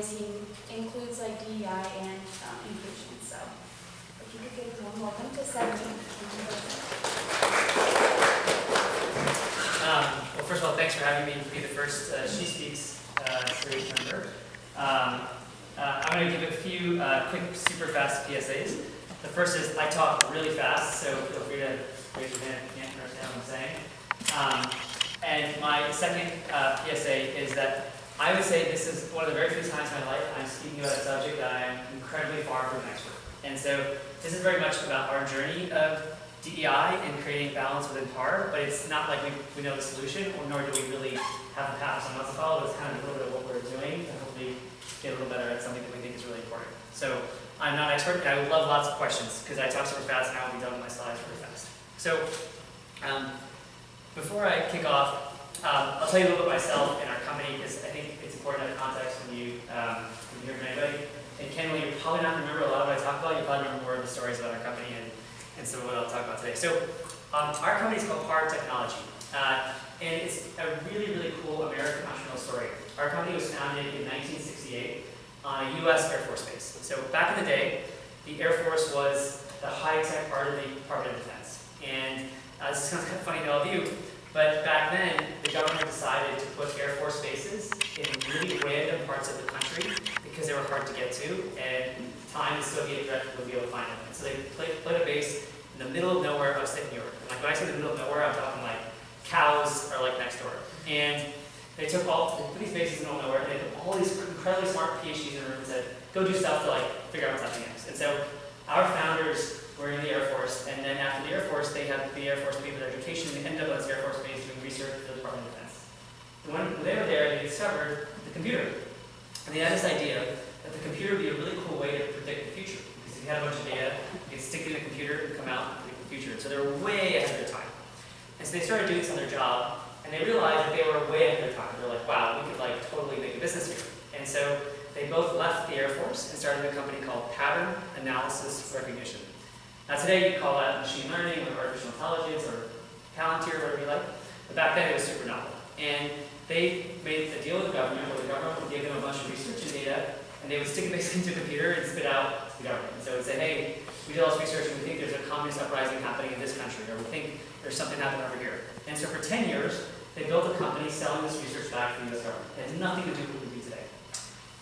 ways he includes like DEI and inclusion. So if you could give one welcome to Savneet. Well, first of all, thanks for having me be the first SHEspeaks series member. I'm going to give a few quick, super fast PSAs. The first is I talk really fast, so feel free to raise your hand if you can't understand what I'm saying. And my second PSA is that I would say this is one of the very few times in my life I'm speaking about a subject that I am incredibly far from an expert. And so this is very much about our journey of DEI and creating balance within PAR, but it's not like we know the solution, or nor do we really have the path someone else to follow. It's kind of a little bit of what we're doing to hopefully get a little better at something that we think is really important. So I'm not an expert, and I would love lots of questions because I talk super fast and I will be done with my slides really fast. So before I kick off, I'll tell you a little bit about myself and our company because I think it's important to have context when you hear from anybody. And candidly, you'll probably not remember a lot of what I talk about. You'll probably remember more of the stories about our company and so what I'll talk about today. So our company is called PAR Technology, and it's a really, really cool American entrepreneurial story. Our company was founded in 1968 on a U.S. Air Force base. So back in the day, the Air Force was the high-tech part of the Department of Defense. And this sounds kind of funny to all of you, but back then, the government decided to put Air Force bases in really random parts of the country because they were hard to get to, and time the Soviet director would be able to find them. And so they put a base in the middle of nowhere upstate New York. And like when I say the middle of nowhere, I'm talking like cows are like next door. And they put these bases in the middle of nowhere, and they put all these incredibly smart PhDs in the room and said, go do stuff to like figure out what's happening next. And so our founders were in the Air Force, and then after the Air Force, they had the Air Force pay for their education, and they ended up on this Air Force base doing research for the Department of Defense. And when they were there, they discovered the computer. And they had this idea that the computer would be a really cool way to predict the future. Because if you had a bunch of data, you could stick it in the computer and come out and predict the future. So they were way ahead of their time. And so they started doing this on their job, and they realized that they were way ahead of their time. They were like, wow, we could like totally make a business here. And so they both left the Air Force and started a company called Pattern Analysis Recognition. Now today you call that machine learning or artificial intelligence or Palantir, whatever you like. But back then it was super novel. And they made a deal with the government where the government would give them a bunch of research and data, and they would stick it basically into a computer and spit out to the government. And so it would say, hey, we did all this research and we think there's a communist uprising happening in this country, or we think there's something happening over here. And so for 10 years, they built a company selling this research back to the US government. It has nothing to do with what we do today.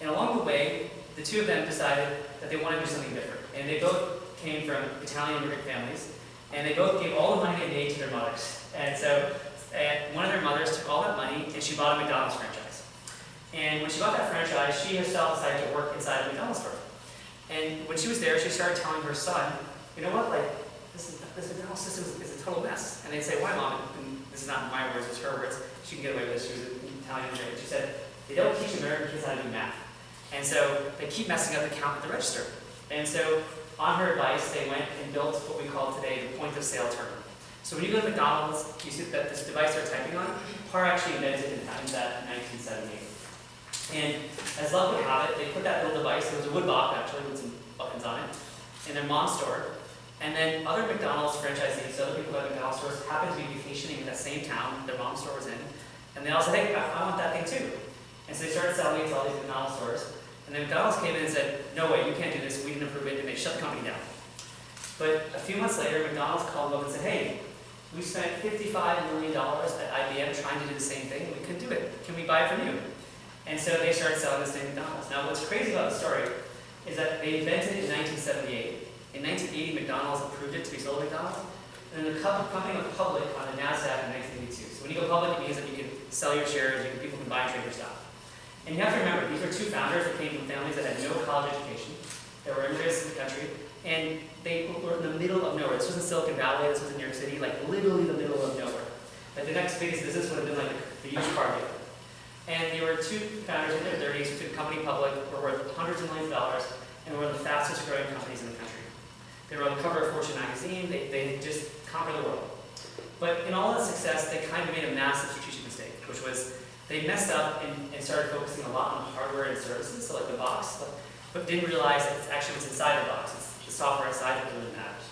And along the way, the two of them decided that they wanted to do something different. And they both came from Italian immigrant families, and they both gave all the money they made to their mothers. And so one of their mothers took all that money and she bought a McDonald's franchise. And when she bought that franchise, she herself decided to work inside a McDonald's store. And when she was there, she started telling her son, you know what, like, this McDonald's system is a total mess. And they'd say, why, Mom? And this is not my words, it's her words. She can get away with this. She was an Italian immigrant. She said, they don't teach American kids how to do math. And so they keep messing up the count at the register. And so on her advice, they went and built what we call today the point of sale terminal. So when you go to McDonald's, you see that this device they're typing on, PAR actually invented it in 1978. And as luck would have it, they put that little device, it was a wood box actually with some buttons on it, in their mom's store. And then other McDonald's franchisees, so other people at McDonald's stores, happened to be vacationing in that same town their mom's store was in. And they all said, hey, I want that thing too. And so they started selling it to all these McDonald's stores. And then McDonald's came in and said, no way, you can't do this, we didn't approve it, and they shut the company down. But a few months later, McDonald's called them up and said, hey, we spent $55 million at IBM trying to do the same thing, and we couldn't do it. Can we buy it from you? And so they started selling this to McDonald's. Now what's crazy about the story is that they invented it in 1978. In 1980, McDonald's approved it to be sold to McDonald's. And then the company went public on the NASDAQ in 1982. So when you go public, it means that you can sell your shares, people can buy and trade your stock. And you have to remember, these were two founders that came from families that had no college education. They were immigrants in the country, and they were in the middle of nowhere. This wasn't Silicon Valley, this was in New York City, like literally the middle of nowhere. Like the next biggest business would have been like the used car dealer. And they were two founders in their 30s who took the company public, were worth hundreds of millions of dollars, and were one of the fastest growing companies in the country. They were on the cover of Fortune magazine, they just conquered the world. But in all that success, they kind of made a massive strategic mistake, which was they messed up and started focusing a lot on hardware and services, so like the box, but didn't realize that it's actually what's inside the box. It's the software inside that really matters.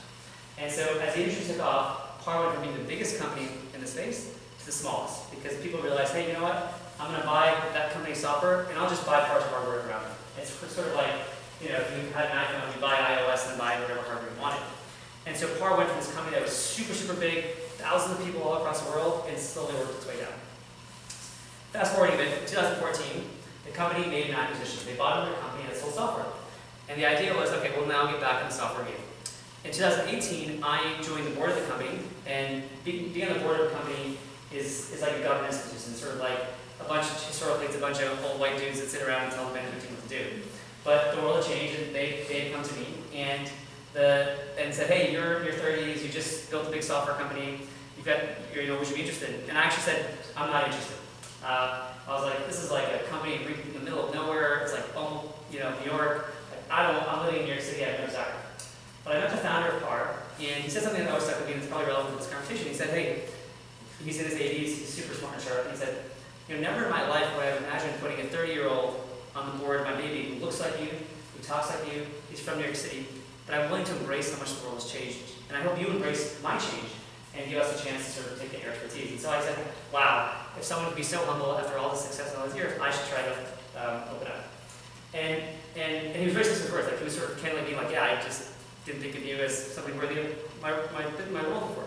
And so as the industry took off, PAR went from being the biggest company in the space to the smallest, because people realized, hey, you know what? I'm going to buy that company's software, and I'll just buy parts of hardware around it. It's sort of like, you know, if you had an iPhone, you buy iOS and buy whatever hardware you wanted. And so PAR went from this company that was super, super big, thousands of people all across the world, and slowly worked its way down. Fast forwarding a bit, in 2014, the company made an acquisition. They bought another company that sold software. And the idea was, okay, we'll now get back in the software game. In 2018, I joined the board of the company, and being on the board of the company is like a governance position, sort of like historically it's a bunch of old white dudes that sit around and tell the management team what to do. But the world had changed, and they had come to me and said, hey, you're in your 30s, you just built a big software company, you've got, you know, would you be interested? And I actually said, I'm not interested. I was like, this is like a company in the middle of nowhere, it's like, oh, you know, New York. I'm living in New York City, I have no desire. But I met the founder of PAR, and he said something that always stuck with me that's probably relevant to this conversation. He said, hey, he's in his 80s, he's super smart and sharp, and he said, you know, never in my life would I have imagined putting a 30-year-old on the board of my baby who looks like you, who talks like you, he's from New York City, but I'm willing to embrace how much the world has changed. And I hope you embrace my change and give us a chance to sort of take your expertise. And so I said, wow, if someone could be so humble after all the success in all these years, I should try to open up. And he was very specific words, like he was sort of candidly being like, yeah, I just didn't think of you as something worthy of my role before.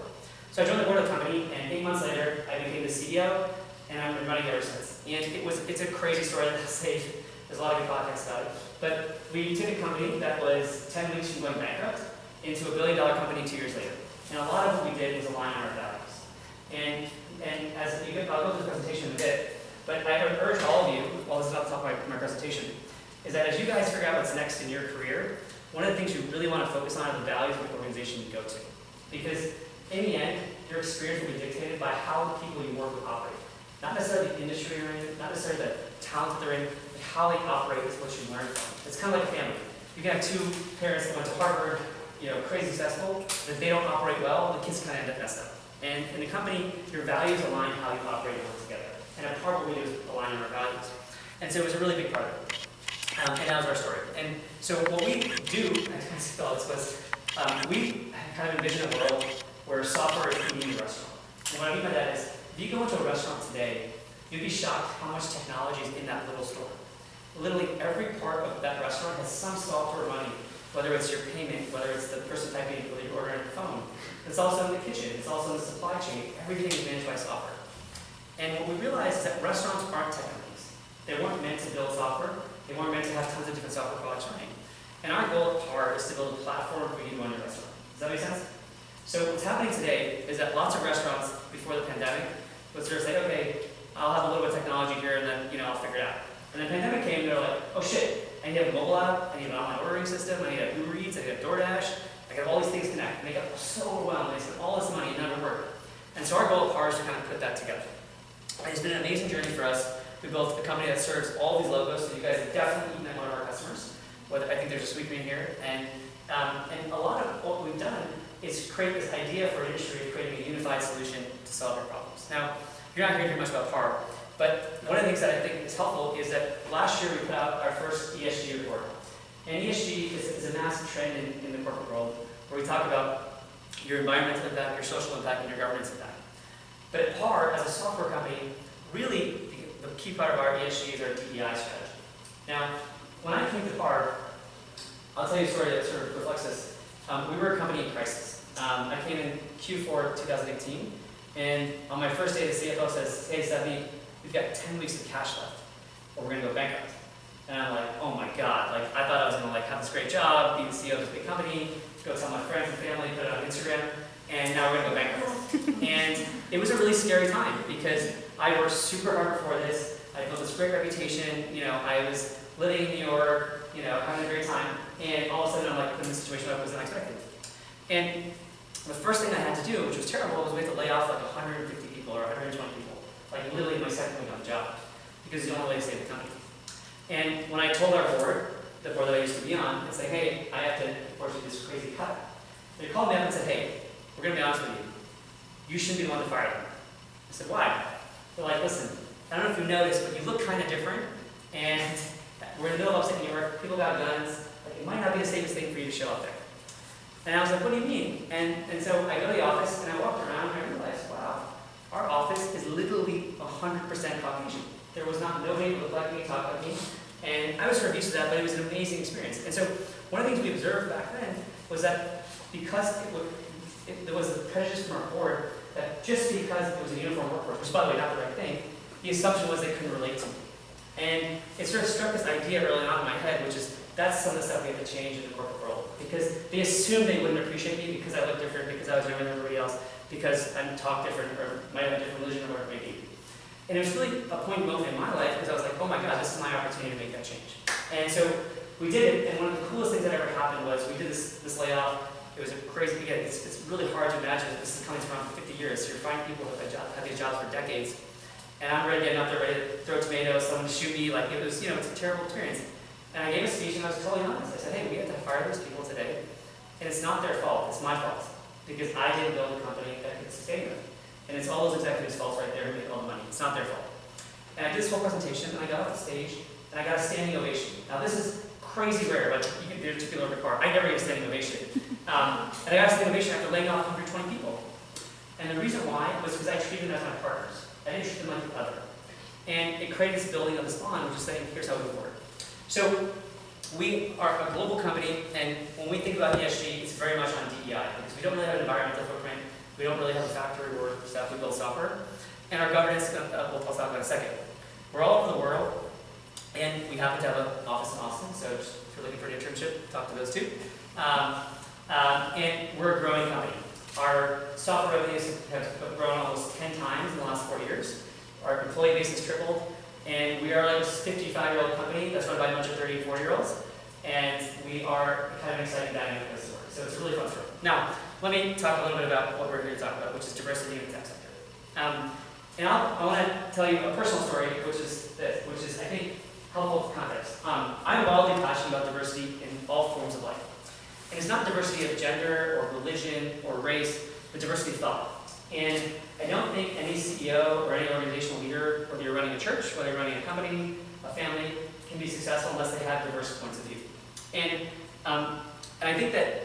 So I joined the board of the company, and 8 months later, I became the CEO, and I've been running it ever since. And it's a crazy story that I'll say. There's a lot of good podcasts about it. But we took a company that was 10 weeks from going bankrupt into $1 billion company 2 years later. And a lot of what we did was align on our values. And as you get, I'll go through the presentation in a bit, but I would urge all of you, while this is not the top of my presentation, is that as you guys figure out what's next in your career, one of the things you really want to focus on are the values of the organization you go to. Because in the end, your experience will be dictated by how the people you work with operate. Not necessarily the industry you're in, not necessarily the talent that they're in, but how they operate is what you learn from. It's kind of like a family. You can have two parents that went to Harvard, you know, crazy successful, but if they don't operate well, the kids kind of end up messed up. And in a company, your values align how you operate and work together. And a part of what we do is align on our values. And so it was a really big part of it. And that was our story. And so what we do, I see all this was, we kind of envision a world where software is the new restaurant. And what I mean by that is, if you go into a restaurant today, you'd be shocked how much technology is in that little store. Literally every part of that restaurant has some software running, whether it's your payment, whether it's the person typing, whether you're ordering on your phone. It's also in the kitchen, it's also in the supply chain. Everything is managed by software. And what we realized is that restaurants aren't tech companies. They weren't meant to build software. They weren't meant to have tons of different software products running. And our goal at PAR is to build a platform for you to run your restaurant. Does that make sense? So what's happening today is that lots of restaurants before the pandemic would sort of say, okay, I'll have a little bit of technology here and then, I'll figure it out. And the pandemic came and they're like, oh shit, I need to have a mobile app, I need an online ordering system, I need to have Uber Eats, I need to have DoorDash, I got all these things connect. And they got so overwhelmed, they spent all this money and none of it worked. And so our goal at PAR is to kind of put that together. And it's been an amazing journey for us. We built a company that serves all these logos, so you guys have definitely met one of our customers. I think there's a sweet green here. And a lot of what we've done is create this idea for an industry of creating a unified solution to solve your problems. Now, you're not going to hear much about PAR, but one of the things that I think is helpful is that last year we put out our first ESG report. And ESG is a massive trend in the corporate world where we talk about your environmental impact, your social impact, and your governance impact. But at PAR, as a software company, really the key part of our ESG is our DEI strategy. Now, when I came to PAR, I'll tell you a story that sort of reflects this. We were a company in crisis. I came in Q4 2018, and on my first day, the CFO says, hey, Savneet, we've got 10 weeks of cash left, or we're going to go bankrupt. And I'm like, oh my God, I thought I was going to have this great job, be the CEO of this big company, go tell my friends and family, put it on Instagram, and now we're going to go bankrupt. And it was a really scary time because I worked super hard before this. I built this great reputation. I was living in New York, having a great time, and all of a sudden I'm put in a situation that was unexpected. And the first thing I had to do, which was terrible, was we had to lay off 150 people or 120 people, literally my second week on the job, because you don't really save the company. And when I told our board, the board that I used to be on, and say, hey, I have to unfortunately do this crazy cut. They called me up and said, hey, we're going to be honest with you. You shouldn't be the one to fire them. I said, why? They're like, listen, I don't know if you noticed, but you look kind of different, and we're in the middle of upstate New York, people got guns, it might not be the safest thing for you to show up there. And I was like, what do you mean? And so I go to the office, and I walked around, and I realized, wow, our office is literally 100% Caucasian. There was nobody that looked like me, talked like me, and I was sort of used to that, but it was an amazing experience. And so one of the things we observed back then was that because there was a prejudice from our board that just because it was a uniform workforce, which by the way, not the right thing, the assumption was they couldn't relate to me. And it sort of struck this idea early on in my head, which is that's some of the stuff we have to change in the corporate world. Because they assumed they wouldn't appreciate me because I look different, because I was younger than everybody else, because I talk different, or might have a different religion, or whatever it may be. And it was really a point moment in my life because I was like, oh my God, this is my opportunity to make that change. And so we did it, and one of the coolest things that ever happened was we did this layoff. It was a crazy, again, it's really hard to imagine that this is coming from around for 50 years. So you're finding people who have these jobs for decades. And I'm getting up there ready to throw tomatoes, someone to shoot me, like it was, it's a terrible experience. And I gave a speech and I was totally honest. I said, hey, we have to fire those people today. And it's not their fault, it's my fault. Because I didn't build a company that could sustain them. And it's all those executives' faults right there who make all the money. It's not their fault. And I did this whole presentation, and I got off the stage, and I got a standing ovation. Now this is crazy rare, but you can do people over the car. I never get a standing ovation. And I got a standing ovation after laying off 120 people. And the reason why was because I treated them as my partners. I didn't treat them like the other. And it created this building of this bond, which is saying, here's how we move forward. So we are a global company, and when we think about ESG, it's very much on DEI, because we don't really have an environmental footprint, we don't really have a factory or stuff, we build software. And our governance, I'll talk about in a second. We're all over the world, and we happen to have an office in Austin, so just if you're looking for an internship, talk to those two. And we're a growing company. Our software revenues have grown almost 10 times in the last 4 years. Our employee base has tripled, and we are like a 55-year-old company that's run by a bunch of 30 and 40-year-olds, and we are kind of an exciting dynamic place to work. So it's a really fun story. Now, let me talk a little bit about what we're here to talk about, which is diversity in the tech sector. And I want to tell you a personal story, which is I think, helpful for context. I'm wildly passionate about diversity in all forms of life. And it's not diversity of gender or religion or race, but diversity of thought. And I don't think any CEO or any organizational leader, whether you're running a church, whether you're running a company, a family, can be successful unless they have diverse points of view. And I think that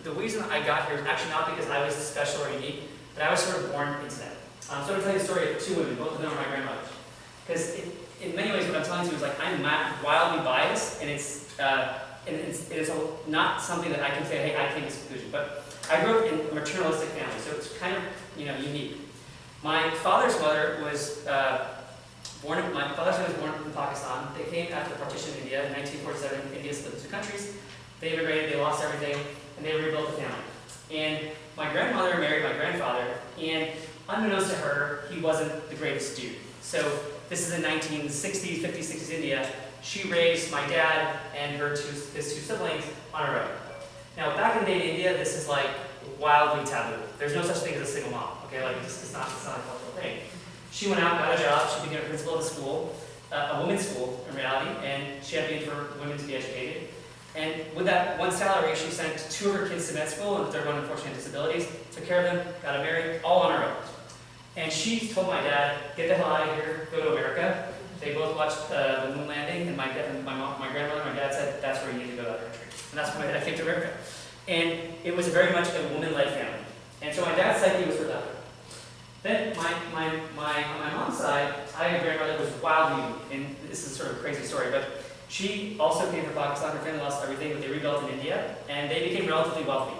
the reason I got here is actually not because I was special or unique, but I was sort of born into that. So I'm going to tell you the story of two women, both of them are my grandmothers. Because in many ways what I'm telling you is like I'm wildly biased, and it's not something that I can say, hey, I came to this conclusion. But I grew up in a maternalistic family, so it's kind of unique. My father's mother was born in Pakistan. They came after the partition of India in 1947. India split into two countries. They immigrated, they lost everything, and they rebuilt the family. And my grandmother married my grandfather, and unbeknownst to her, he wasn't the greatest dude. So this is in 1960s, 50s, 60s India. She raised my dad and his two siblings on her own. Now, back in the day in India, this is like wildly taboo. There's no such thing as a single mom, okay? Like, it's not a cultural thing. She went out, got a job, she became a principal of a school, a women's school in reality, and she advocated for women to be educated. And with that one salary, she sent two of her kids to med school, and the third one, unfortunately, had disabilities, took care of them, got them married, all on her own. And she told my dad, get the hell out of here, go to America. They both watched the moon landing, and my grandmother and my dad said, that's where you need to go to that country. And that's when I came to America. And it was very much a woman-led family. And so my dad's psyche was for that. Then on my mom's side, I had a grandmother who was wildly unique, and this is sort of a crazy story, but she also came from Pakistan. Her family lost everything, but they rebuilt in India, and they became relatively wealthy.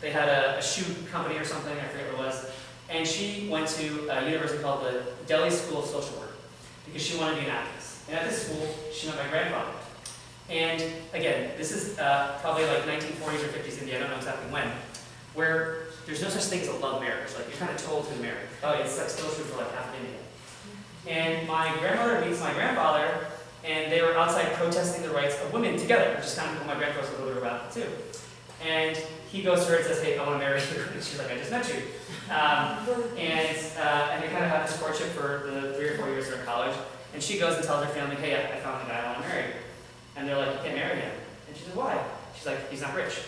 They had a shoe company or something, I forget what it was, and she went to a university called the Delhi School of Social Work because she wanted to be an actress. And at this school, she met my grandfather. And again, this is probably like 1940s or 50s India, I don't know exactly when, where there's no such thing as a love marriage. Like, you're kind of told to marry. Oh, it's like still true for like half of India. And my grandmother meets my grandfather, and they were outside protesting the rights of women together, which is kind of cool. My grandfather's a little bit radical too. And he goes to her and says, hey, I want to marry you. And she's like, I just met you. And they kind of have this courtship for the 3 or 4 years they're in college. And she goes and tells her family, hey, I found the guy I want to marry. And they're like, you can't marry him. And she says, why? She's like, he's not rich.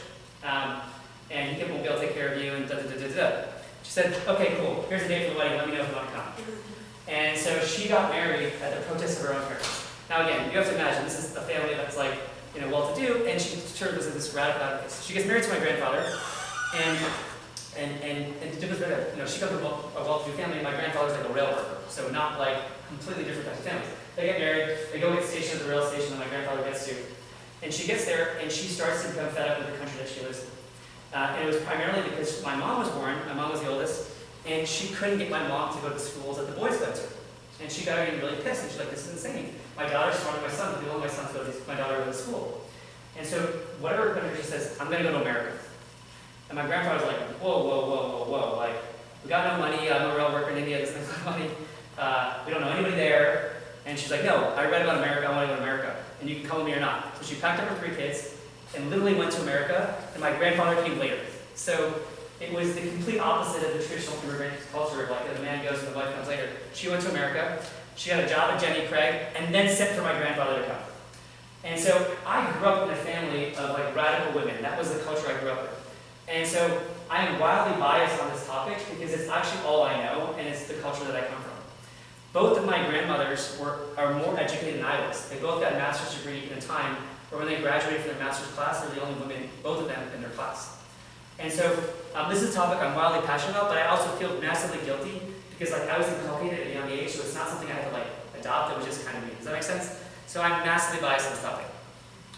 And he won't be able to take care of you, and da-da-da-da-da. She said, okay, cool, here's a date for the wedding, let me know if you want to come. And so she got married at the protest of her own parents. Now again, you have to imagine, this is a family that's like, well-to-do, and she sort of was in this radical advocate. She gets married to my grandfather, and And to do this better, she comes from a well-to-do family. My grandfather's like a rail worker, so not like completely different types of families. They get married, they go get stationed at the rail station that my grandfather gets to, and she gets there and she starts to become fed up with the country that she lives in. And it was primarily because my mom was born, my mom was the oldest, and she couldn't get my mom to go to schools that the boys went to. And she got getting really pissed, and she's like, this is insane. My daughter's smarter than my son, but they want my son to go to my daughter to go to school. And so whatever country she says, I'm gonna go to America. And my grandfather was like, whoa, whoa, whoa, whoa, whoa. Like, we got no money, I'm a rail worker in India, this is no money. We don't know anybody there. And she's like, no, I read about America, I want to go to America. And you can come with me or not. So she packed up her 3 kids and literally went to America, and my grandfather came later. So it was the complete opposite of the traditional immigrant culture of like the man goes and the wife comes later. She went to America, she got a job at Jenny Craig, and then sent for my grandfather to come. And so I grew up in a family of like radical women. That was the culture I grew up in. And so I am wildly biased on this topic because it's actually all I know, and it's the culture that I come from. Both of my grandmothers are more educated than I was. They both got a master's degree in a time where when they graduated from their master's class, they're the only women, both of them, in their class. And so this is a topic I'm wildly passionate about, but I also feel massively guilty because like I was inculcated at a young age, so it's not something I had to like adopt. It was just kind of me. Does that make sense? So I'm massively biased on this topic.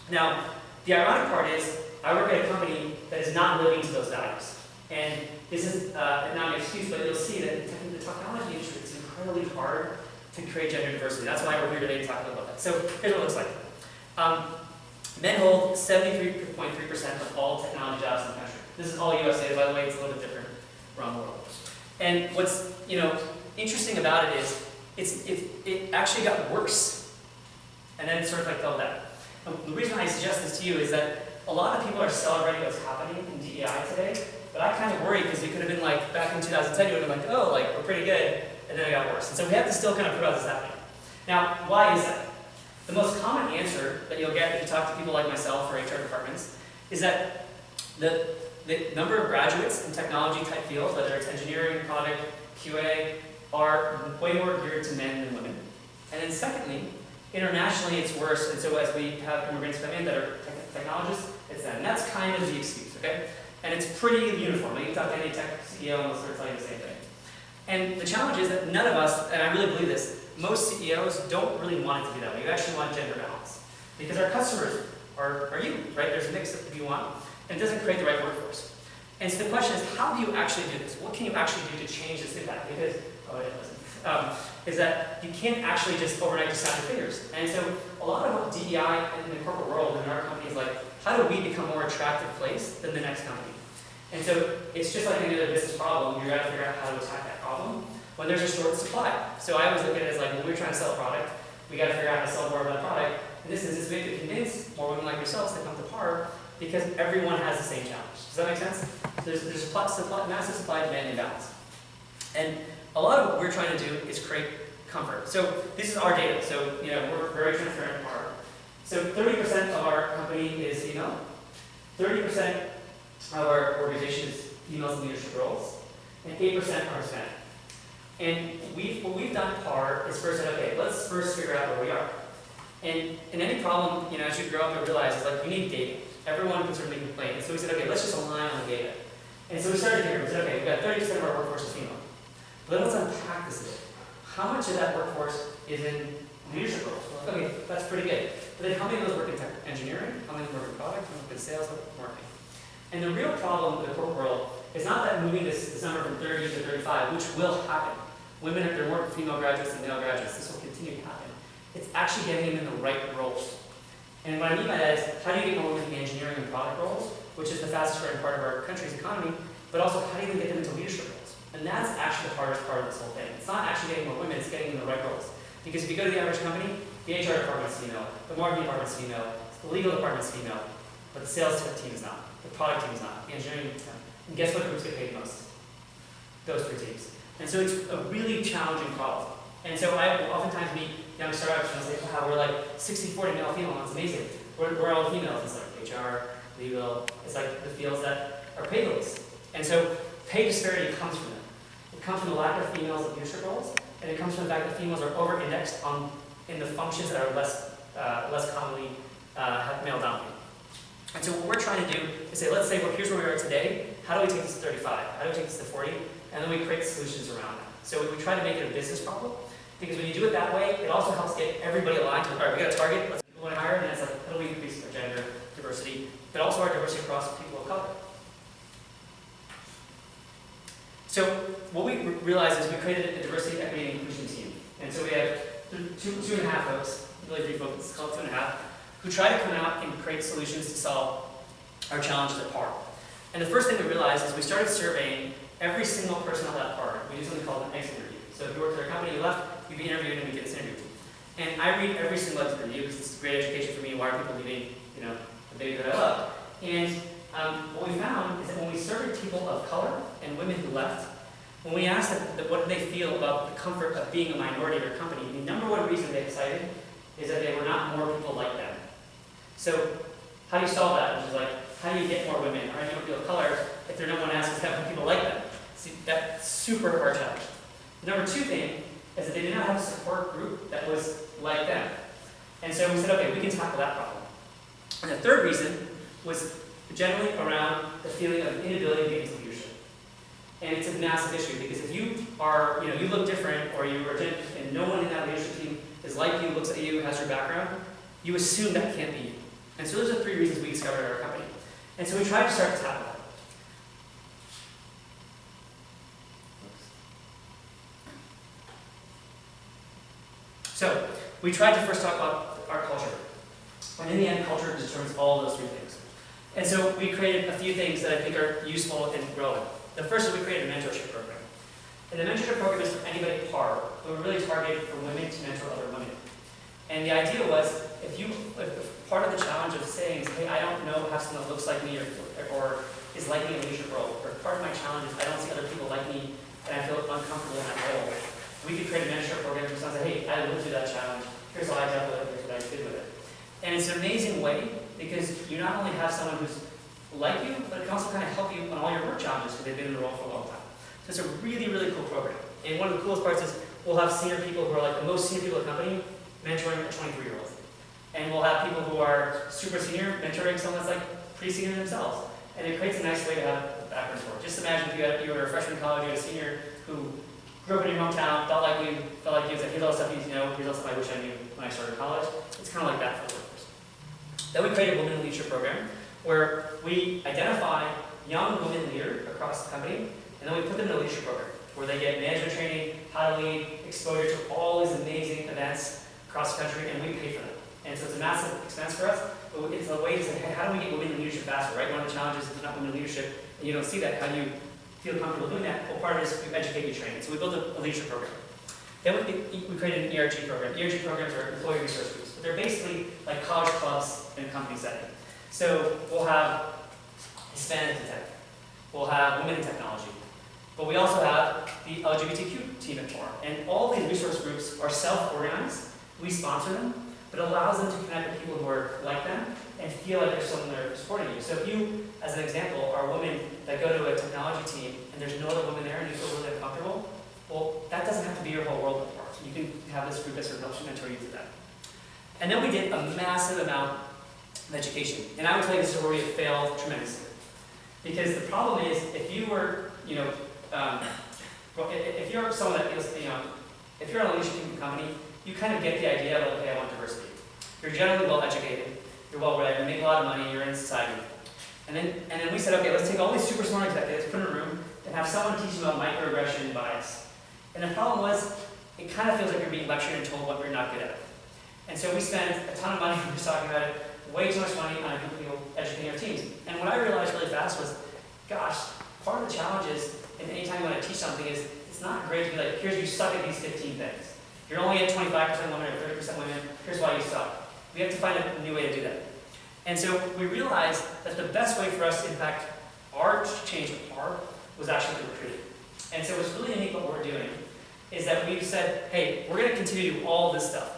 Now, the ironic part is I work at a company that is not living to those values. And this is not an excuse, but you'll see that in the technology industry, it's incredibly hard to create gender diversity. That's why we're here today to talk about that. So here's what it looks like. Men hold 73.3% of all technology jobs in the country. This is all USA, by the way, it's a little bit different around the world. And what's interesting about it is it actually got worse. And then it sort of like fell down. And the reason I suggest this to you is that a lot of people are celebrating what's happening in DEI today, but I kind of worry because it could have been like, back in 2010, you would have been like, oh, like, we're pretty good, and then it got worse. And so we have to still kind of prove out this happening. Now, why is that? The most common answer that you'll get if you talk to people like myself or HR departments is that the number of graduates in technology type fields, whether it's engineering, product, QA, are way more geared to men than women. And then secondly, internationally it's worse, and so as we have immigrants come in that are technologists, it's them. And that's kind of the excuse, okay? And it's pretty uniform. You can talk to any tech CEO and they'll start telling you the same thing. And the challenge is that none of us, and I really believe this, most CEOs don't really want it to be that way. You actually want gender balance. Because our customers are you, right? There's a mix of people you want, and it doesn't create the right workforce. And so the question is, how do you actually do this? What can you actually do to change this impact? Because, is that you can't actually just overnight just snap your fingers. And so a lot of what DEI in the corporate world in our company is like, how do we become a more attractive place than the next company? And so it's just like any other business problem, you gotta figure out how to attack that problem when there's a short supply. So I always look at it as like, when we're trying to sell a product, we gotta figure out how to sell more of that product. And this is we have to convince more women like yourselves to come to PAR because everyone has the same challenge. Does that make sense? There's massive supply demand imbalance. And a lot of what we're trying to do is create comfort. So this is our data. So we're very transparent at PAR. So 30% of our company is female. 30% of our organization is females in leadership roles, and 8% are Hispanic. And what we've done at PAR is first said, okay, let's first figure out where we are. And in any problem, as you grow up, you realize is like we need data. Everyone can certainly complain. And so we said, okay, let's just align on the data. And so we started here. We said, okay, we've got 30% of our workforce is female. But then let's unpack this a bit. How much of that workforce is in leadership roles? Well, okay, that's pretty good. But then how many of those work in engineering? How many of them work in product? How many work in sales? Marketing? And the real problem with the corporate world is not that moving this number from 30 to 35, which will happen. Women, if they're more female graduates than male graduates, this will continue to happen. It's actually getting them in the right roles. And what I mean by that is, how do you get more women in the engineering and product roles, which is the fastest growing part of our country's economy, but also how do you get them into leadership roles? And that's actually the hardest part of this whole thing. It's not actually getting more women, it's getting them in the right roles. Because if you go to the average company, the HR department is female, the marketing department is female, the legal department is female, but the sales team is not, the product team is not, the engineering team is not. And guess what groups get paid most? Those 3 teams. And so it's a really challenging problem. And so I oftentimes meet young startups and say, wow, we're like 60-40 male-female, that's amazing. We're all females. It's like HR, legal, it's like the fields that are paid the least. And so pay disparity comes from that. It comes from the lack of females in leadership roles, and it comes from the fact that females are over-indexed in the functions that are less commonly male-dominated. And so what we're trying to do is say, let's say, well, here's where we are today. how do we take this to 35? How do we take this to 40? And then we create solutions around that. So we try to make it a business problem, because when you do it that way, it also helps get everybody aligned to, all right, we got a target, let's people want to hire, and it's like, how do we increase our gender diversity, but also our diversity across people of color. So what we realized is we created a diversity, equity, and inclusion team. And so we have two and a half folks, really three folks, it's called 2.5, who try to come out and create solutions to solve our challenges at PAR. And the first thing we realized is we started surveying every single person on that PAR. We do something called an exit interview. So if you worked at our company, you left, you'd be interviewed, and we get this interview. And I read every single exit interview because it's great education for me. Why are people leaving, the baby that I love? And what we found is that when we surveyed people of color and women who left, when we asked them what do they feel about the comfort of being a minority in their company, the number one reason they cited is that they were not more people like them. So how do you solve that? Which is like, how do you get more women or any more people of color if there no one else to have people like them? See, that's super hard challenge. The number two thing is that they did not have a support group that was like them. And so we said, okay, we can tackle that problem. And the third reason was generally around the feeling of inability to get into leadership. And it's a massive issue because if you are, you look different or you are different and no one in that leadership team is like you, looks at you, has your background, you assume that can't be you. And so those are three reasons we discovered our company. And so we tried to start to tackle that. So we tried to first talk about our culture. And in the end, culture determines all of those three things. And so we created a few things that I think are useful and relevant. The first is we created a mentorship program. And the mentorship program is for anybody at PAR, but we're really targeted for women to mentor other women. And the idea was, if part of the challenge of saying, hey, I don't know how someone looks like me or is like me in a leadership role, or part of my challenge is I don't see other people like me and I feel uncomfortable in that role, we could create a mentorship program where someone says, hey, I lived through that challenge, here's how I dealt with it, here's what I did with it. And it's an amazing way because you not only have someone who's like you, but it can also kind of help you on all your work challenges because they've been in the role for a long time. So it's a really, really cool program. And one of the coolest parts is we'll have senior people who are like the most senior people in the company mentoring a 23-year-old. And we'll have people who are super senior mentoring someone that's like pretty senior themselves. And it creates a nice way to have a backwards work. Just imagine if you were a freshman in college, you had a senior who grew up in your hometown, felt like you, said, here's all the stuff you need to know, here's all the stuff I wish I knew when I started college. It's kind of like that for the workers. Then we created a women in leadership program where we identify young women leaders across the company, and then we put them in a leadership program where they get management training, how to lead, exposure to all these amazing events across the country, and we pay for them. And so it's a massive expense for us, but it's a way to say, hey, how do we get women in leadership faster, right? One of the challenges is not women in leadership, and you don't see that. How do you feel comfortable doing that? Well, part of it is we educate, you train. So we built a leadership program. Then we created an ERG program. ERG programs are employee resource groups, but they're basically like college clubs in a company setting. So we'll have Hispanic in tech, we'll have women in technology, but we also have the LGBTQ team at PAR. And all these resource groups are self-organized. We sponsor them, but it allows them to connect with people who are like them and feel like there's someone there supporting you. So if you, as an example, are a woman that go to a technology team and there's no other woman there and you feel really uncomfortable, well, that doesn't have to be your whole world at PAR. You can have this group that sort of helps you mentor you through that. And then we did a massive amount of education. And I would tell you this is where we have failed tremendously. Because the problem is, if you were, if you're someone that feels, if you're on a leadership team company, you kind of get the idea of, okay, I want diversity. You're generally well educated, you're well read, you make a lot of money, you're in society. And then we said, okay, let's take all these super smart executives, put in a room, and have someone teach them about microaggression and bias. And the problem was, it kind of feels like you're being lectured and told what you're not good at. And so we spent a ton of money just talking about it, way too much money on people educating our teams. And what I realized really fast was, gosh, part of the challenge is, and anytime you want to teach something is, it's not great to be like, here's you suck at these 15 things. You're only at 25% women or 30% women, here's why you suck. We have to find a new way to do that. And so we realized that the best way for us to impact our change with PAR was actually through recruiting. And so what's really unique what we're doing is that we've said, hey, we're going to continue to do all this stuff.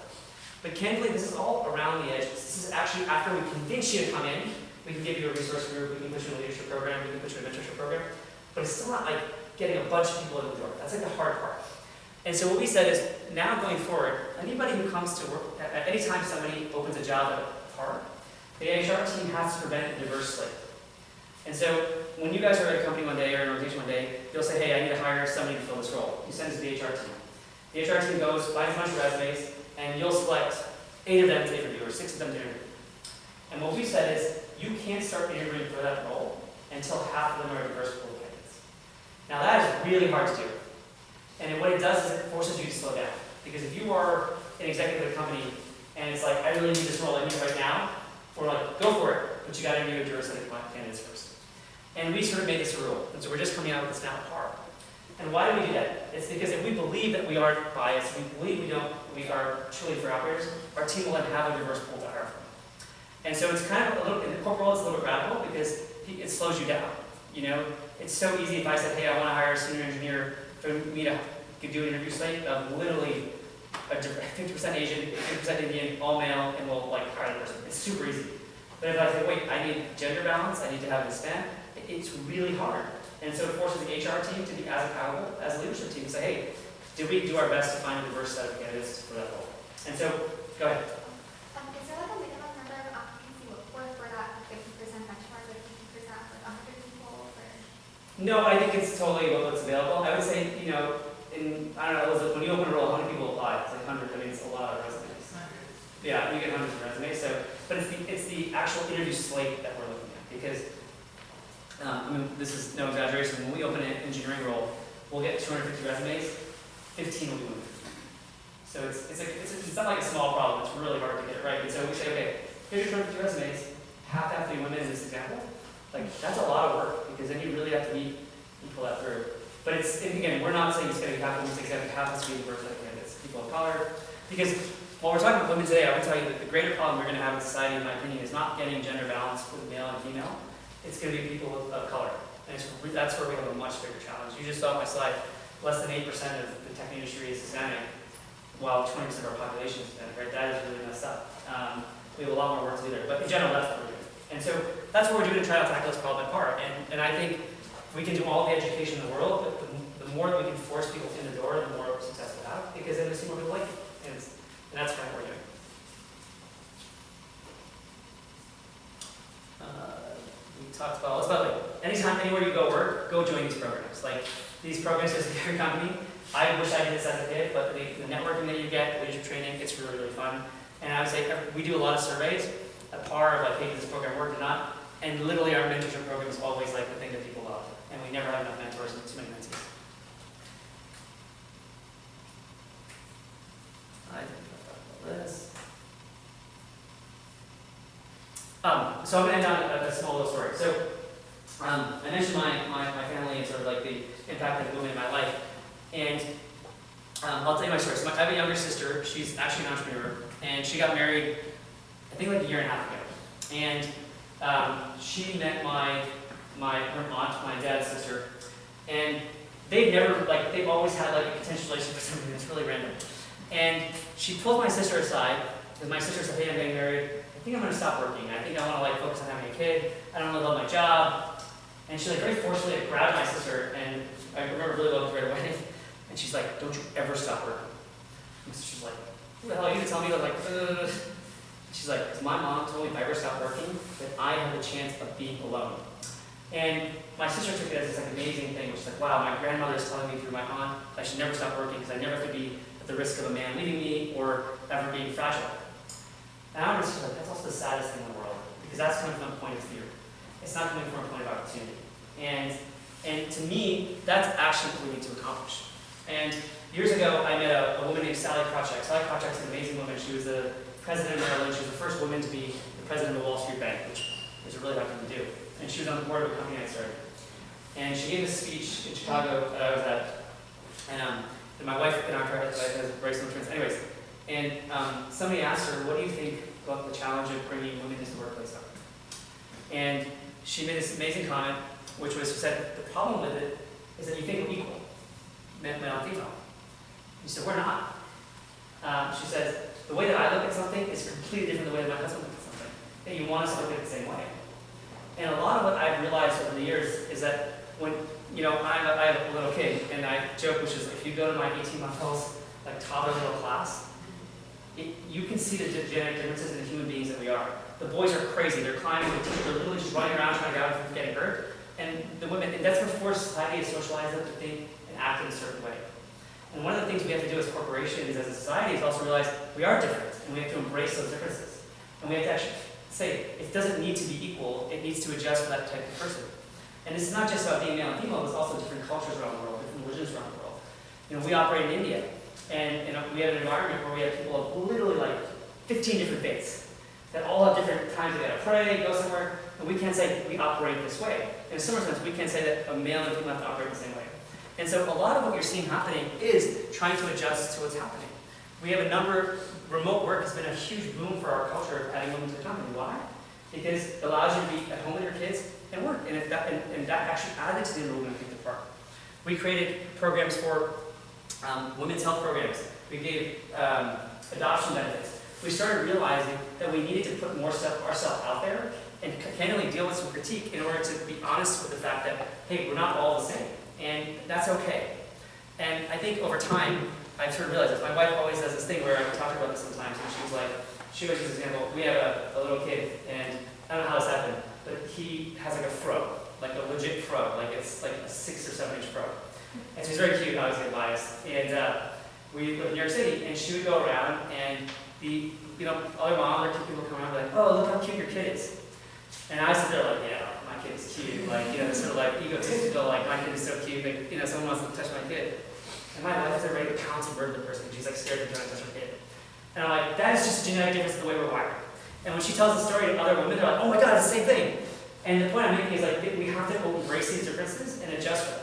But candidly, this is all around the edges. This is actually after we convince you to come in, we can give you a resource group, we can put you in a leadership program, we can put you in a mentorship program. But it's still not like getting a bunch of people in the door. That's like the hard part. And so what we said is, now going forward, anybody who comes to work, at any time somebody opens a job at PAR, the HR team has to prevent a diverse slate. And so when you guys are at a company one day or an organization one day, you'll say, hey, I need to hire somebody to fill this role. You send it to the HR team. The HR team goes, finds a bunch of resumes, and you'll select 8 of them to interview, or 6 of them to interview. And what we said is, you can't start interviewing for that role until half of them are diverse pool candidates. Now that is really hard to do. And what it does is it forces you to slow down. Because if you are an executive at a company, and it's like, I really need this role, I need it right now, or like, go for it, but you got to interview a diverse set of candidates first. And we sort of made this a rule. And so we're just coming out with this now at PAR. And why do we do that? It's because if we believe that we aren't biased, we believe we are truly fair operators, our team will then have a diverse pool to hire from. And so it's kind of a little, in the corporate world, it's a little bit radical because it slows you down. You know, it's so easy if I said, hey, I want to hire a senior engineer for me to do an interview slate of literally a 50% Asian, 50% Indian, all male, and we'll like hire the person. It's super easy. But if I say, wait, I need gender balance, I need to have this span, it's really hard. And so it forces the HR team to be as accountable as the leadership team to say, hey, did we do our best to find a diverse set of candidates for that role? And so, go ahead. Is there like a minimum number of applicants you look for that 50% benchmark, like 50% for 100 people? Or? No, I think it's totally what's available. I would say, you know, I don't know, when you open a role, how many people apply? It's like 100, I mean, it's a lot of resumes. Yeah, you get hundreds of resumes. So, but it's the actual interview slate that we're looking at. Because, I mean, this is no exaggeration. When we open an engineering role, we'll get 250 resumes, 15 will be women. So it's not like a small problem. It's really hard to get it right. And so we say, okay, here's your 250 resumes, half have to be women in this example. Like, that's a lot of work because then you really have to pull that through. But it's, and again, we're not saying it's going to be half women, half has to be diverse candidates, people of color. Because while we're talking about women today, I would tell you that the greater problem we're going to have in society, in my opinion, is not getting gender balance with male and female. It's going to be people of color. And that's where we have a much bigger challenge. You just saw my slide, less than 8% of the tech industry is Hispanic, while 20% of our population is Hispanic, right? That is really messed up. We have a lot more work to do there. But in general, that's what we're doing. And so that's what we're doing to try to tackle this problem at PAR. And I think we can do all the education in the world, but the more that we can force people in the door, the more success we'll have, because then we see more people like it. And that's kind of what we're doing. We talked about, let's about like, anytime, anywhere you go work, go join these programs. Like, these programs as a company, I wish I did this as a kid, but the networking that you get, the leadership training, it's really, really fun. And I would say, we do a lot of surveys at PAR of like, hey, does this program work or not? And literally our mentorship program is always like the thing that people love. And we never have enough mentors and too many mentees. I think I'll talk about this. So I'm going to end on a small little story. So I mentioned my family and sort of like the impact of women in my life. And I'll tell you my story. So I have a younger sister. She's actually an entrepreneur. And she got married, I think like a year and a half ago. And she met her aunt, my dad's sister. And they've always had like a potential relationship with somebody that's really random. And she pulled my sister aside, because my sister said, hey, I'm getting married. I think I'm going to stop working. I think I want to like focus on having a kid. I don't really love my job. And she like very forcefully grabbed my sister, and I remember really well at the wedding. And she's like, don't you ever stop working. My sister's like, who the hell are you to tell me? Like, she's like, my mom told me if I ever stop working, that I have a chance of being alone. And my sister took it as this like amazing thing, which is like, wow, my grandmother's telling me through my aunt I should never stop working because I never could be at the risk of a man leaving me or ever being fragile. And I was just like, that's also the saddest thing in the world, because that's coming from a point of fear. It's not coming from a point of opportunity. And to me, that's actually what we need to accomplish. And years ago, I met a woman named Sally Krawcheck. Sally Krawcheck's an amazing woman. She was the president of Merrill Lynch. She was the first woman to be the president of Wall Street Bank, which is a really hard thing to do. And she was on the board of a company I started. And she gave a speech in Chicago that I was at. And my wife and I has very similar twins. Anyways, and somebody asked her, what do you think about the challenge of bringing women into the workplace? And she made this amazing comment, which was, she said, the problem with it is that you think we're equal, male and female. She said, we're not. She says, the way that I look at something is completely different than the way that my husband looks at something. And you want us to look at it the same way. And a lot of what I've realized over the years is that when, you know, I have a little kid, and I joke, which is if you go to my 18-month-old's like toddler little class, you can see the genetic differences in the human beings that we are. The boys are crazy. They're climbing the teeth. They're literally just running around trying to grab from getting hurt. And the women, and that's before society has socialized them to think and act in a certain way. And one of the things we have to do as corporations, as a society, is also realize we are different, and we have to embrace those differences. And we have to actually say, it doesn't need to be equal, it needs to adjust for that type of person. And this is not just about being male and female, it's also different cultures around the world, different religions around the world. You know, we operate in India, and we have an environment where we have people of literally like 15 different faiths that all have different times they gotta pray, go somewhere, and we can't say we operate this way. In a similar sense, we can't say that a male and female have to operate the same way. And so a lot of what you're seeing happening is trying to adjust to what's happening. We have a number, remote work has been a huge boom for our culture of adding women to the company. Why? Because it allows you to be at home with your kids and work, and that actually added to the enrollment of the part. We created programs for women's health programs. We gave adoption benefits. We started realizing that we needed to put more stuff ourselves out there and candidly deal with some critique in order to be honest with the fact that, hey, we're not all the same, and that's okay. And I think over time, I've sort of realized this. My wife always does this thing where I talk about this sometimes, and she's like, she always uses an example. We have a little kid, and I don't know how this happened, but he has like a fro, like a legit fro, like it's like a 6 or 7 inch fro. And so he's very cute, obviously biased. And we live in New York City, and she would go around, and other moms or people come around and be like, oh, look how cute your kid is. And I sit there like, yeah, my kid is cute. Like, sort of like egotistical, like my kid is so cute, but someone wants to touch my kid. And my wife is a very pouncy bird person. She's like scared to try to touch her kid. And I'm like, that is just a genetic difference in the way we're wired. And when she tells the story to other women, they're like, oh my God, it's the same thing. And the point I'm making is like, we have to embrace these differences and adjust for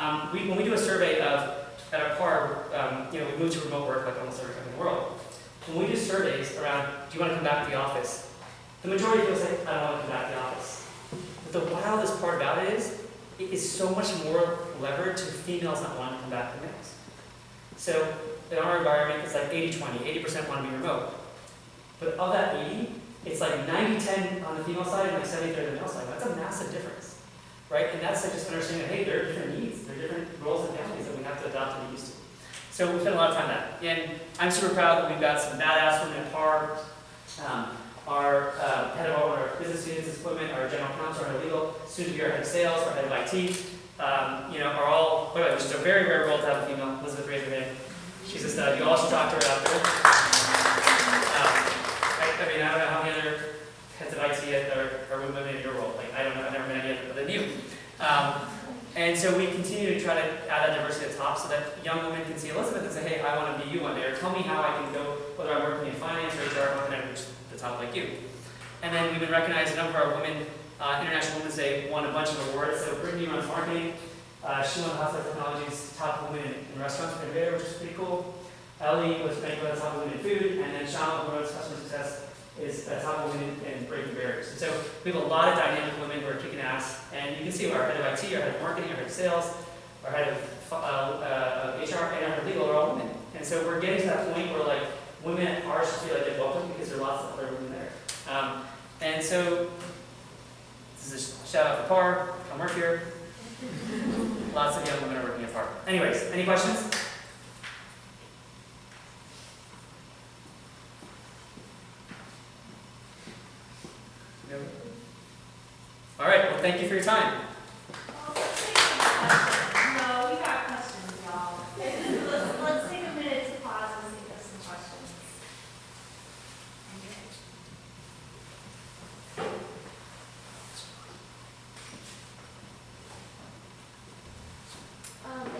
them. When we do a survey at our PAR, we moved to remote work like almost every company in the world. When we do surveys around, do you want to come back to the office? The majority of people say, I don't want to come back to the office. But the wildest part about it is so much more levered to females not wanting to come back to males. So in our environment, it's like 80-20, 80% want to be remote. But of that 80, it's like 90-10 on the female side and like 70-30 on the male side. That's a massive difference, right? And that's like just understanding that, hey, there are different needs, there are different roles and families that we have to adopt and be used to. So we spend a lot of time on that. And I'm super proud that we've got some badass women at PAR. Our head of all our business units, equipment, our general counsel, our legal, soon to be our head of sales, our head of IT, are all, by the way, which is a very rare role to have a female. Elizabeth raised her hand. She's a stud. You all should talk to her after. I don't know how many other heads of IT are women in your role. Like, I don't know, I've never met any other than you. And so we continue to try to add that diversity at the top so that young women can see Elizabeth and say, hey, I want to be you one day, or tell me how I can go, whether I'm working in finance or HR, how can I reach the top like you? And then we've been recognized, a number of our women, International Women's Day won a bunch of awards. So Brittany runs marketing. She won Hospital Technology's top women in restaurants for Innovator, which is pretty cool. Ellie was ranked the top women in food, and then Shama, who runs customer success, is the top woman in breaking barriers. And so we have a lot of dynamic women who are kicking ass, and you can see our head of IT, our head of marketing, our head of sales, our head of HR, and our head of legal are all women. And so we're getting to that point where like women at PAR should feel like they're welcome because there are lots of other women there. And so this is a shout out for PAR. Come work here. Lots of young women are working at PAR. Anyways, any questions? No? All right, well, thank you for your time. No, we got questions, y'all. Let's take a minute to pause and think of some questions.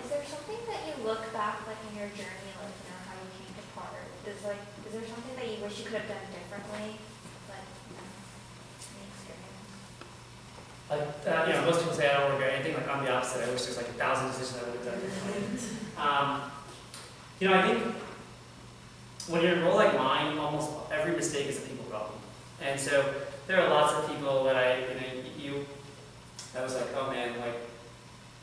Is there something that you look back like in your journey, like how you came to PAR? Is there something that you wish you could have done differently? Like the experience. Most people say I don't regret anything. Like I'm the opposite. I wish there's like 1,000 decisions I would have done differently. I think when you're in a role like mine, almost every mistake is a people problem. And so there are lots of people that I was like, oh man, like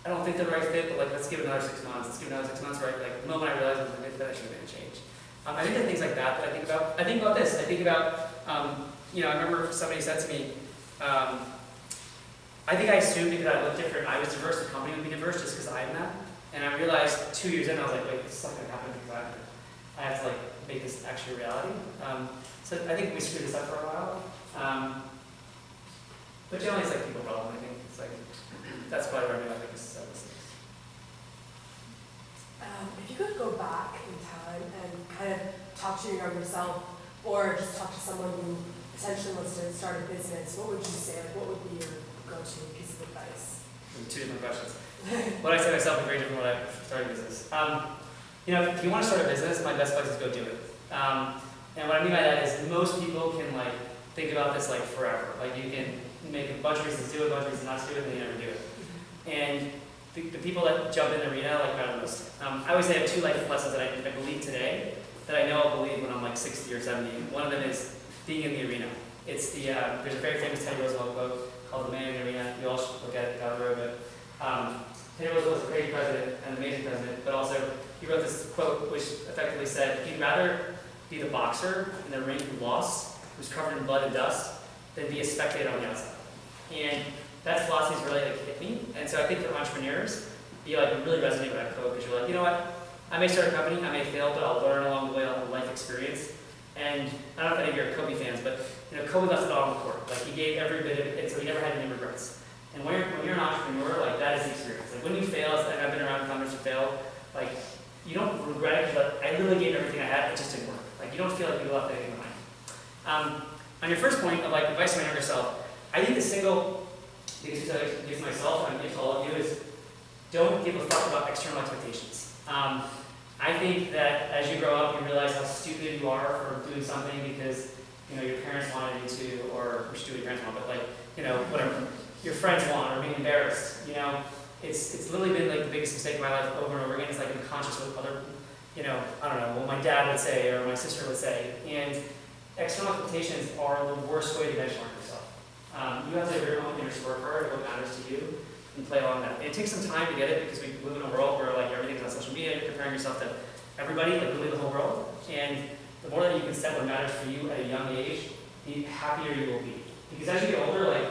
I don't think they're the right fit, but like let's give it another 6 months. Let's give it another 6 months, right? Like the moment I realized I was like, that should have been a change. I think of things like that I think about. I think about this. I think about, I remember somebody said to me, I think I assumed because I looked different, I was diverse, the company would be diverse just because I am that. And I realized 2 years in, I was like, wait, this is not going to happen because I'm I have to like make this actually a reality. So I think we screwed this up for a while. But generally it's like people problem, I think. It's like, that's probably where I think is 7 6. If you could go back in time and kind of talk to your younger self, or just talk to someone who potentially wants to start a business, what would you say? Like, what would be your go-to piece of advice? Two different questions. What I say to myself is very different when I started a business. You know, if you want to start a business, my best advice is go do it. And what I mean by that is most people can like think about this like forever. Like you can make a bunch of reasons to do it, a bunch of reasons not to do it, and you never do it. And the people that jump in the arena like matter the most. I always say I have 2 life lessons that I believe today that I know I'll believe when I'm like 60 or 70. One of them is being in the arena. It's the there's a very famous Teddy Roosevelt quote called "The Man in the Arena." You all should look at it down the road. But Teddy Roosevelt was a great president, an amazing president, but also he wrote this quote which effectively said he'd rather be the boxer in the ring who lost, who's covered in blood and dust, than be a spectator on the outside. And that philosophy is really like hit me. And so I think for entrepreneurs, you like really resonate with that quote because you're like, you know what? I may start a company, I may fail, but I'll learn along the way, I'll have life experience. And I don't know if any of you are Kobe fans, but you know, Kobe left it all on the court. Like he gave every bit of it, so he never had any regrets. And when you're an entrepreneur, like that is the experience. Like when you fail, and I've been around founders who fail, like you don't regret it because I literally gave everything I had, it just didn't work. Like you don't feel like you left anything behind. On your first point of like advice to my younger self, I think the single biggest piece I give to myself and give to all of you is don't give a fuck about external expectations. I think that as you grow up, you realize how stupid you are for doing something because you know your parents wanted you to, or you should do what your parents want, but like you know whatever your friends want, or being embarrassed. You know, it's literally been like the biggest mistake of my life over and over again. It's like I'm conscious of other, you know, I don't know what my dad would say or my sister would say, and external expectations are the worst way to benchmark yourself. You have to have your own inner scorecard of what matters to you and play along that. It takes some time to get it because we live in a world where like everything's on social media, you're comparing yourself to everybody, like really the whole world. And the more that you can set what matters for you at a young age, the happier you will be. Because as you get older, like,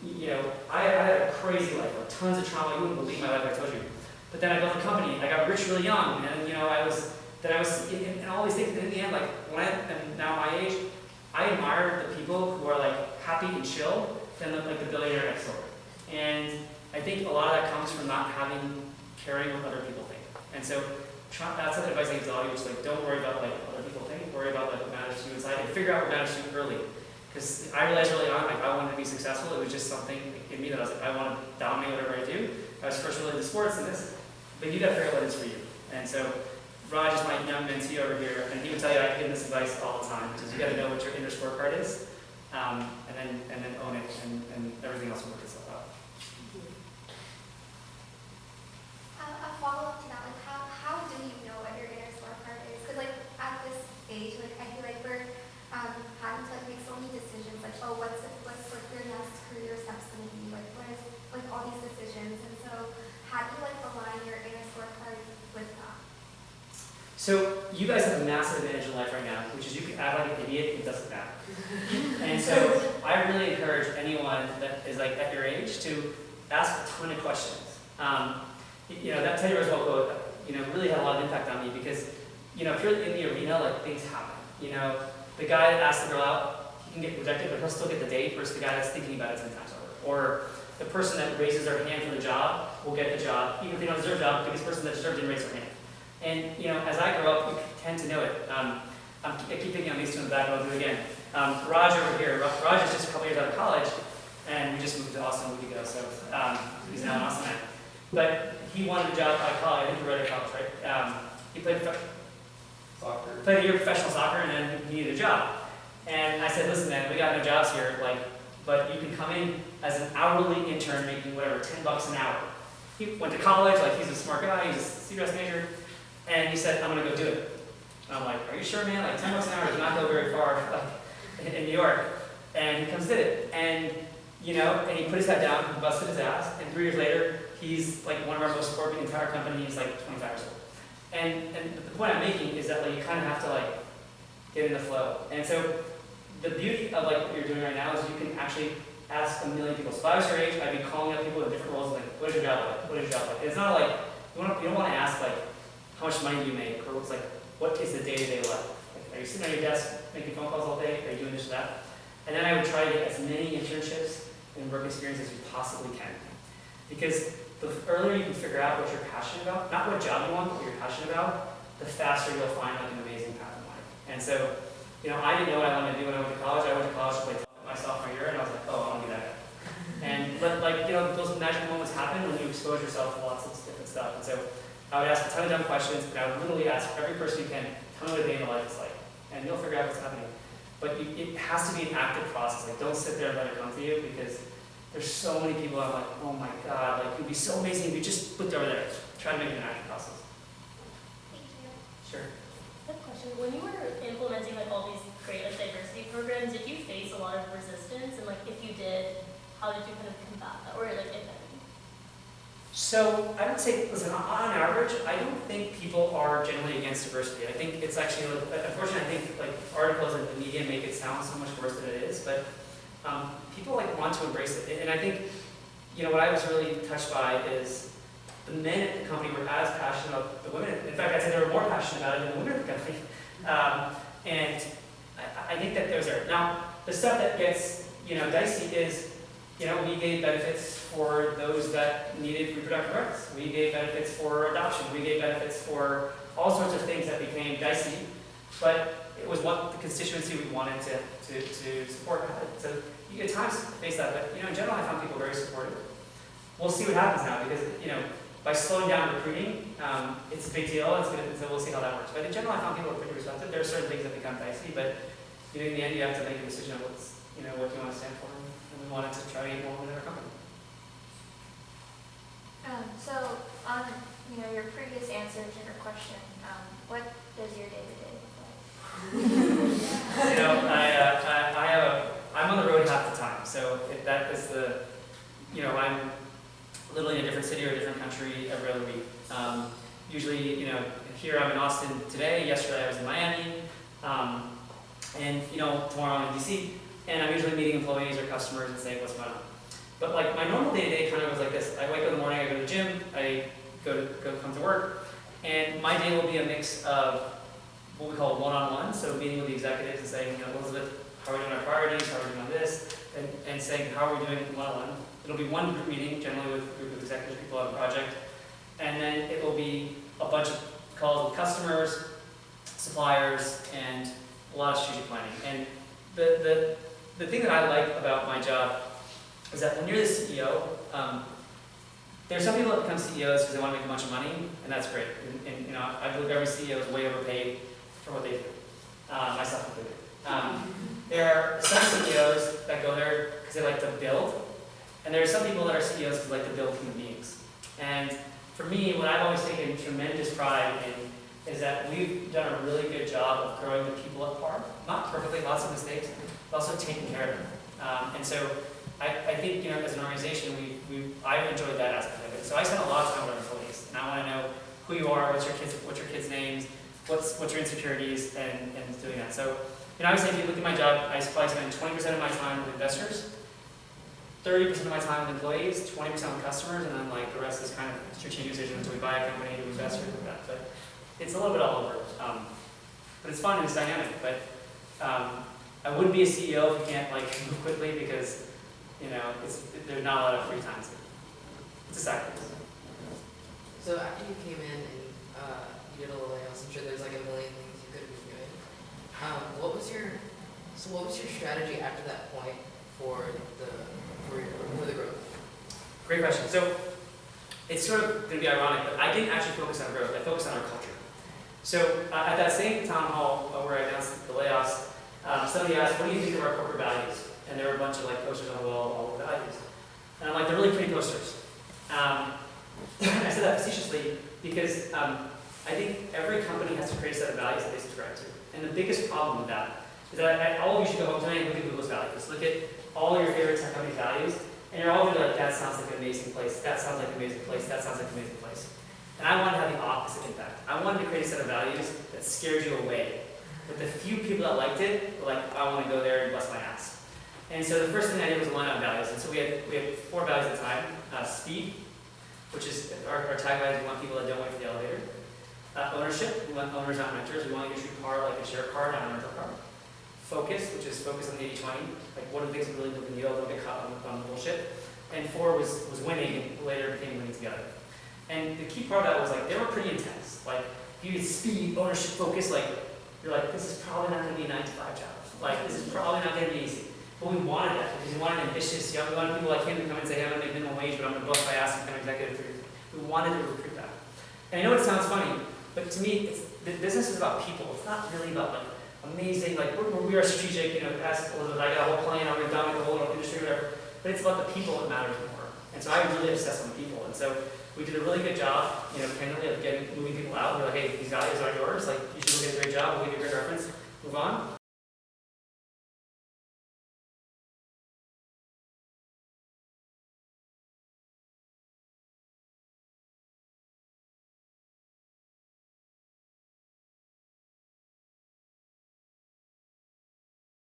you know, I had a crazy life, like tons of trauma. You wouldn't believe my life, I told you. But then I built a company. I got rich really young, and you know, I was in all these things. And in the end, like when I am now my age, I admire the people who are like happy and chill than like the billionaire next door. And I think a lot of that comes from not caring what other people think. And so that's the advice I give to all of you, is like don't worry about like what other people think, worry about like what matters to you inside, and figure out what matters to you early. Because I realized early on, like I wanted to be successful. It was just something in me that I was like, I want to dominate whatever I do. I was first really into sports and this, but you got to figure out what it is for you. And so Raj is my young mentee over here, and he would tell you I give him this advice all the time, which is you got to know what your inner scorecard is, and then own it, and everything else will work itself out. A follow-up to that, like how do you know what your inner scorecard is? Because like at this age, like I feel like we're having to like make so many decisions, like oh what's like your next career steps going to be, like what is like all these decisions, and so how do you like align your inner scorecard with that? So you guys have a massive advantage in life right now, which is you can act like an idiot, it doesn't matter. And so I really encourage anyone that is like at your age to ask a ton of questions. You know, that Teddy Roosevelt quote, you know, really had a lot of impact on me because, you know, if you're in the arena, like things happen. You know, the guy that asks the girl out, he can get rejected, but he'll still get the date, versus the guy that's thinking about it 10 times over. Or the person that raises their hand for the job will get the job, even if they don't deserve the job, because the person that deserved didn't raise their hand. And, you know, as I grow up, you tend to know it. I keep thinking on these two in the back, and I'll do it again. Raj over here, Raj is just a couple years out of college, and we just moved to Austin a week ago, so he's now in Austin now. But he wanted a job out of college. I think he right out of college, right? He played a year of professional soccer, and then he needed a job. And I said, listen, man, we got no jobs here, like, but you can come in as an hourly intern making whatever, $10 an hour. He went to college, like he's a smart guy, he's a CBS major, and he said, I'm gonna go do it. And I'm like, are you sure, man? Like $10 an hour does not go very far, like in New York. And he comes did it. And you know, and he put his head down, and busted his ass, and 3 years later, he's like one of our most supporting entire company, he's like 25 years old. And the point I'm making is that like you kind of have to like get in the flow. And so the beauty of like what you're doing right now is you can actually ask a million people. So if I was your age, I'd be calling up people in different roles, like, what is your job like? What is your job like? It's not like, you don't want to ask like, how much money do you make? Or it's like, what is the day-to-day life? Like, are you sitting on your desk making phone calls all day? Are you doing this or that? And then I would try to get as many internships and work experience as you possibly can. Because the earlier you can figure out what you're passionate about, not what job you want, but what you're passionate about, the faster you'll find like an amazing path in life. And so, I didn't know what I wanted to do when I went to college. I went to college to play tennis my sophomore year, and I was like, oh, I want to be that guy. And those magic moments happen when you expose yourself to lots of different stuff. And so I would ask a ton of dumb questions, and I would literally ask every person you can, tell me what a day in the life is like, and you'll figure out what's happening. But it has to be an active process. Like, don't sit there and let it come to you, because there's so many people I'm like, oh my God, like, it would be so amazing if you just put it over there. Try to make it an active process. Thank you. Sure. I have a question. When you were implementing like all these great like diversity programs, did you face a lot of resistance? And like if you did, how did you kind of combat that? Or like if any? So I would say, listen, on average, I don't think people are generally against diversity. I think it's actually, unfortunately, I think like articles in the media make it sound so much worse than it is, but people like want to embrace it. And I think, what I was really touched by is the men at the company were as passionate about the women. In fact, I'd say they were more passionate about it than the women at the company. And I think that there's there. Now, the stuff that gets, dicey is, we gave benefits for those that needed reproductive rights. We gave benefits for adoption. We gave benefits for all sorts of things that became dicey, but it was what the constituency we wanted to support. So you at times face that, but in general, I found people very supportive. We'll see what happens now, because by slowing down recruiting, it's a big deal. So we'll see how that works. But in general, I found people are pretty receptive. There are certain things that become dicey, but in the end, you have to make a decision on what's what you want to stand for. And we wanted to try to get more women in our company. So on your previous answer to her question, what does your day-to-day look like? I'm on the road half the time, so if that is the, I'm literally in a different city or a different country every other week. Usually, here I'm in Austin today. Yesterday I was in Miami, and tomorrow I'm in DC. And I'm usually meeting employees or customers and saying what's going on. But like my normal day-to-day kind of goes like this. I wake up in the morning, I go to the gym, I come to work, and my day will be a mix of what we call one-on-one, so meeting with the executives and saying, Elizabeth, how are we doing our priorities, how are we doing on this, and saying, how are we doing one-on-one. It'll be one group meeting, generally with a group of executives, people on the project, and then it will be a bunch of calls with customers, suppliers, and a lot of strategic planning. And the thing that I like about my job is that when you're the CEO, there are some people that become CEOs because they want to make a bunch of money, and that's great. And I believe every CEO is way overpaid for what they do, myself included. There are some CEOs that go there because they like to build, and there are some people that are CEOs because they like to build human beings. And for me, what I've always taken tremendous pride in is that we've done a really good job of growing the people at PAR. Not perfectly, lots of mistakes, but also taking care of them. And so I think, as an organization, I've enjoyed that aspect of it. So I spend a lot of time with our employees, and I want to know who you are, what's your kids' names, what's your insecurities, and doing that. So, obviously, if you look at my job, I probably spend 20% of my time with investors, 30% of my time with employees, 20% with customers, and then the rest is kind of strategic decisions. Do we buy a company, do we invest, or do that? But it's a little bit all over. But it's fun and it's dynamic. But I wouldn't be a CEO if you can't move quickly, because there's not a lot of free time. It's a sacrifice. So after you came in and you did all the layoffs, I'm sure there's a million things you could have been doing. What was your strategy after that point for the growth? Great question. So it's sort of going to be ironic, but I didn't actually focus on growth. I focused on our culture. So at that same town hall where I announced the layoffs, somebody asked, "What do you think of our corporate values?" And there were a bunch of posters on the wall, all the values. And I'm like, "They're really pretty posters." I said that facetiously because I think every company has to create a set of values that they subscribe to. And the biggest problem with that is that all of you should go home tonight and look at Google's values. Look at all your favorite tech company values, and you're all going to be like, "That sounds like an amazing place. That sounds like an amazing place. That sounds like an amazing place." And I wanted to have the opposite impact. I wanted to create a set of values that scared you away. But the few people that liked it were like, "I want to go there and bust my ass." And so the first thing I did was align on values. And so we had 4 values at the time. Speed, which is our tagline is we want people that don't wait for the elevator. Ownership, we want owners, not renters. We want you to treat PAR like a share card, not a rental card. Focus, which is focus on the 80-20. Like, what are the things that really move the needle? Don't get caught on the bullshit. And 4 was winning, and later became winning together. And the key part of that was, like, they were pretty intense. Like, if you get speed, ownership, focus, like, you're like, this is probably not going to be a 9-to-5 job. Like, this is probably not going to be easy. But we wanted that because we wanted ambitious, young, we wanted people like him to come and say, hey, I'm going to make minimum wage, but I'm going to bust my ass and become executive for you. We wanted to recruit that. And I know it sounds funny, but to me, the business is about people. It's not really about, like, amazing, like, we are strategic, you know, as Elizabeth, I got a whole plan, I'm going to dominate the whole industry, whatever. But it's about the people that matters more. And so I really obsess on the people. And so we did a really good job, you know, candidly, of moving people out. We're like, hey, these values are yours. Like, you should go get a great job. We'll give you a great reference. Move on.